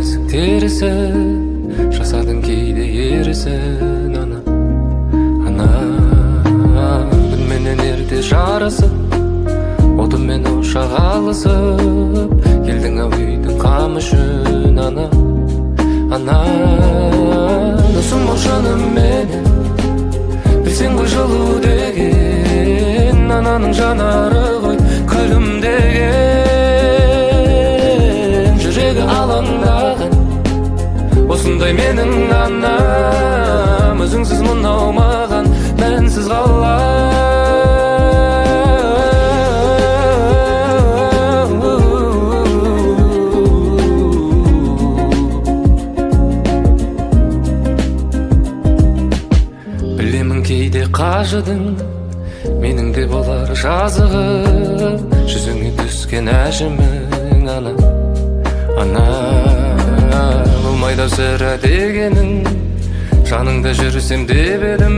есік терісі, жасадың кейде ерісін ана күнменен ерте жарысып, отымен ошақ алысып, келдің ау үйдің қам үшін ана досым бол жаныменен, білсең ғой жылу деген ананың жанары ғой күлімдеген, жүрегі алаңдаған осындай менің анам, өзіңсіз мынау маған мәнсіз қалар. Білемін кейде қажыдың, менің де болар жазығым, жүзіңе түскен әжімің ана болмайды сірә дегенің, жаныңда жүрсем деп едім,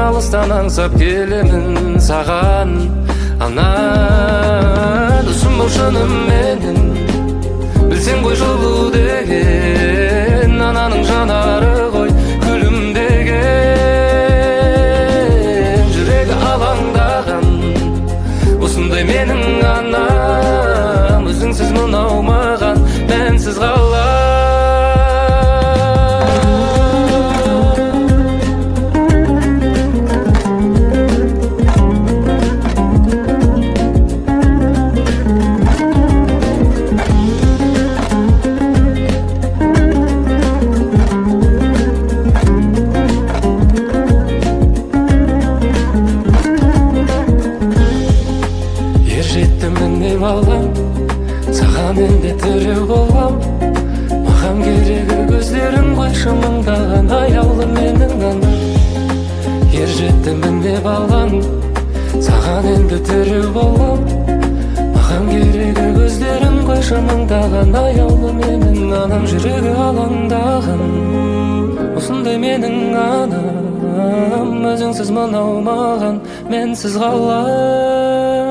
алыстан аңсап келемін саған ана досым бол шынымен, білсең ғой жылу деген ананың жанары ғой күлімдеген, жүрегі алаңдаған осындай менің анам, өзіңсіз мынау маған мәнсіз қалар. Ержеттімін алам, саған енді тіреу болам, маған керегі көздерің ғой шымыңдаған аяулы менің анам. Ержеттімін деп алам, саған енді тіреу болам, маған керегі көздерің ғой шымыңдаған аяулы менің анам, жүрегі алаңдаған осындай менің анам, өзіңсіз мынау маған мәнсіз қалар.